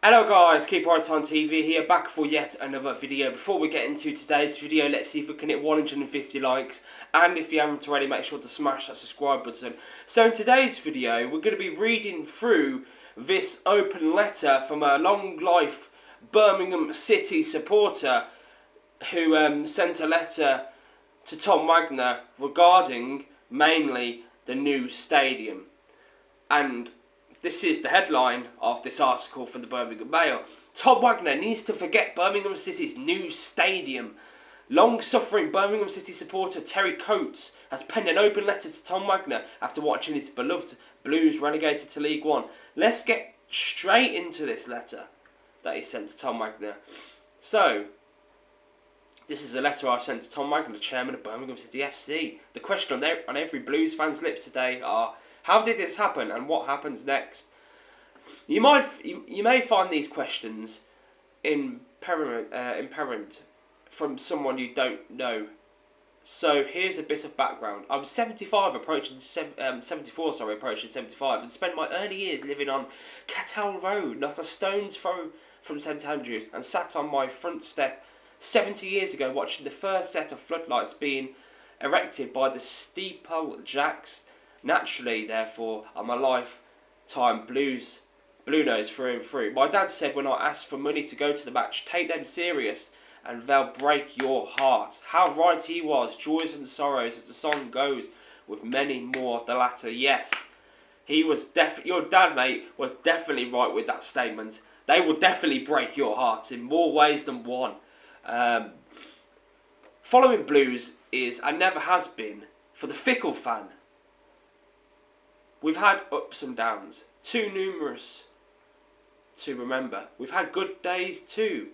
Hello guys, Keep Right On TV here, back for yet another video. Before we get into today's video, let's see if we can hit 150 likes. And if you haven't already, make sure to smash that subscribe button. So in today's video, we're going to be reading through this open letter from a long life Birmingham City supporter who sent a letter to Tom Wagner regarding mainly the new stadium. And this is the headline of this article from the Birmingham Mail. Tom Wagner needs to forget Birmingham City's new stadium. Long-suffering Birmingham City supporter Terry Coates has penned an open letter to Tom Wagner after watching his beloved Blues relegated to League One. Let's get straight into this letter that he sent to Tom Wagner. So, this is a letter I've sent to Tom Wagner, chairman of Birmingham City FC. The question on every Blues fan's lips today are: how did this happen, and what happens next? You may find these questions impertinent from someone you don't know. So here's a bit of background. I'm 74, approaching 75, and spent my early years living on Cattell Road, not a stone's throw from St Andrews, and sat on my front step 70 years ago watching the first set of floodlights being erected by the steeplejacks. Naturally, therefore, I'm a lifetime Blue Nose through and through. My dad said when I asked for money to go to the match, take them serious and they'll break your heart. How right he was, joys and sorrows as the song goes, with many more of the latter. Yes, he was your dad, mate, was definitely right with that statement. They will definitely break your heart in more ways than one. Following Blues is, and never has been, for the fickle fan. We've had ups and downs, too numerous to remember. We've had good days too,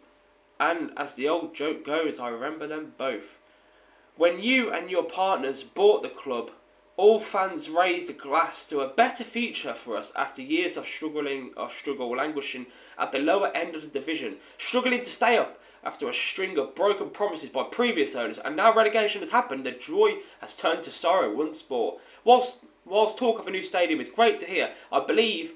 and as the old joke goes, I remember them both. When you and your partners bought the club, all fans raised a glass to a better future for us after years of struggle, languishing at the lower end of the division, struggling to stay up after a string of broken promises by previous owners, and now relegation has happened. The joy has turned to sorrow once more. Whilst talk of a new stadium is great to hear, I believe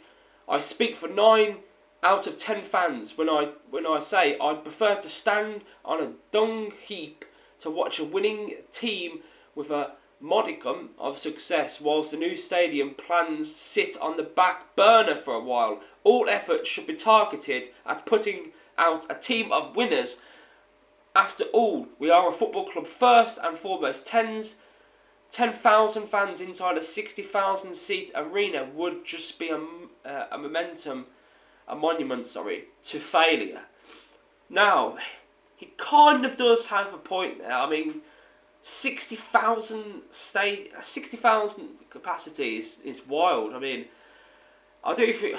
I speak for 9 out of 10 fans when I say I'd prefer to stand on a dung heap to watch a winning team with a modicum of success, whilst the new stadium plans sit on the back burner for a while. All efforts should be targeted at putting out a team of winners. After all, we are a football club first and foremost. 10,000 fans inside a 60,000 seat arena would just be a monument to failure. Now, he kind of does have a point there. I mean, 60,000 capacity is wild. I mean, I do think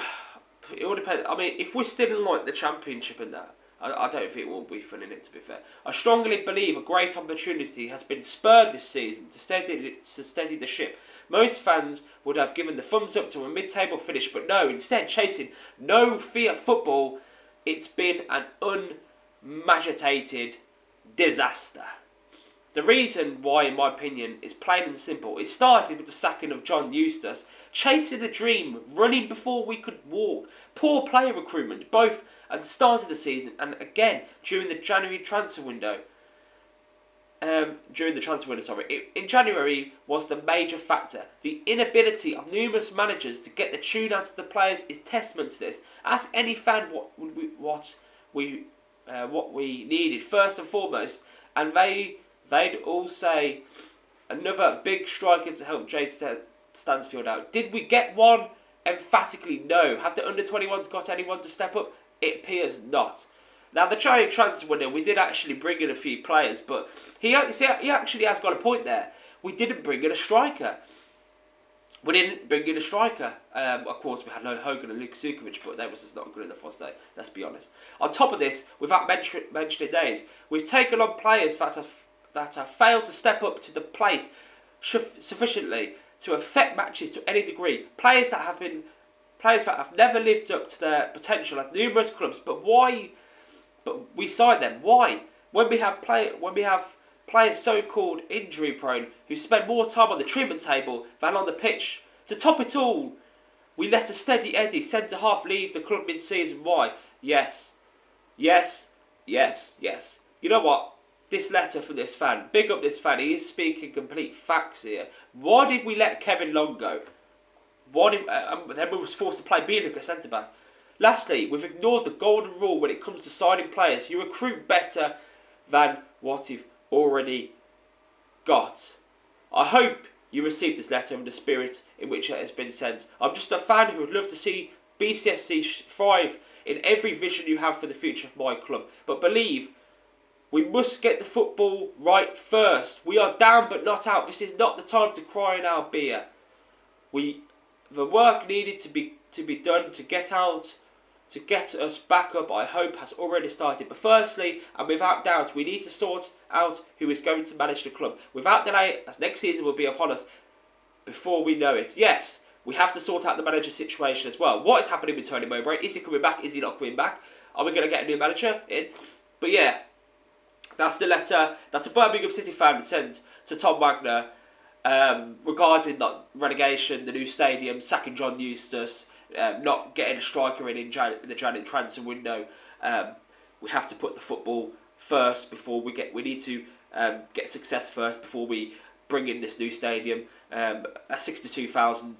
it all depends. I mean, if we're still in like the Championship and that, I don't think we'll be fun in it, to be fair. I strongly believe a great opportunity has been spurred this season to steady the ship. Most fans would have given the thumbs up to a mid-table finish, but no, instead chasing no fear football, it's been an unmagitated disaster. The reason why, in my opinion, is plain and simple. It started with the sacking of John Eustace, chasing the dream, running before we could walk, poor player recruitment, both at the start of the season and again during the January transfer window. In January was the major factor. The inability of numerous managers to get the tune out of the players is testament to this. Ask any fan what we needed first and foremost, and they'd all say another big striker to help Jay Stansfield out. Did we get one? Emphatically no. Have the under-21s got anyone to step up? It appears not. Now, the January transfer window, we did actually bring in a few players, but he actually has got a point there. We didn't bring in a striker. Of course, we had no Hogan and Luka Sukovic, but that was just not good enough, was they? Let's be honest. On top of this, without mentioning names, we've taken on players that have failed to step up to the plate sufficiently to affect matches to any degree. Players that have never lived up to their potential at numerous clubs. But why? But we side them. Why? When we have players so-called injury-prone who spend more time on the treatment table than on the pitch. To top it all, we let a steady Eddie centre-half leave the club mid-season. Why? Yes, yes, yes, yes. You know what? This letter from this fan, big up this fan, he is speaking complete facts here. Why did we let Kevin Long go? Then we was forced to play Bielik at centre back. Lastly, we've ignored the golden rule when it comes to signing players. You recruit better than what you've already got. I hope you received this letter in the spirit in which it has been sent. I'm just a fan who would love to see BCSC thrive in every vision you have for the future of my club. But believe, we must get the football right first. We are down but not out. This is not the time to cry in our beer. The work needed to be done to get us back up, I hope, has already started. But firstly, and without doubt, we need to sort out who is going to manage the club. Without delay, as next season will be upon us before we know it. Yes, we have to sort out the manager situation as well. What is happening with Tony Mowbray? Is he coming back? Is he not coming back? Are we going to get a new manager in? But yeah, that's the letter that a Birmingham City fan sent to Tom Wagner regarding the relegation, the new stadium, sacking John Eustace, not getting a striker in the January transfer window. We have to put the football first before we need to get success first before we bring in this new stadium. A 62,000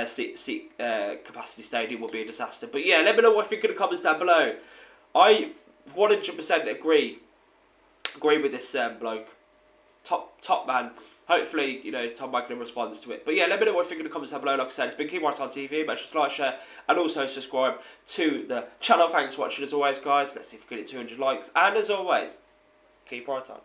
seat capacity stadium will be a disaster. But yeah, let me know what you think in the comments down below. I 100% agree with this bloke. Top man. Hopefully, Tom Wagner responds to it. But yeah, let me know what you think in the comments down below. Like I said, it's been Keep Right On TV. Make sure to like, share, and also subscribe to the channel. Thanks for watching as always, guys. Let's see if we can get 200 likes. And as always, keep right on.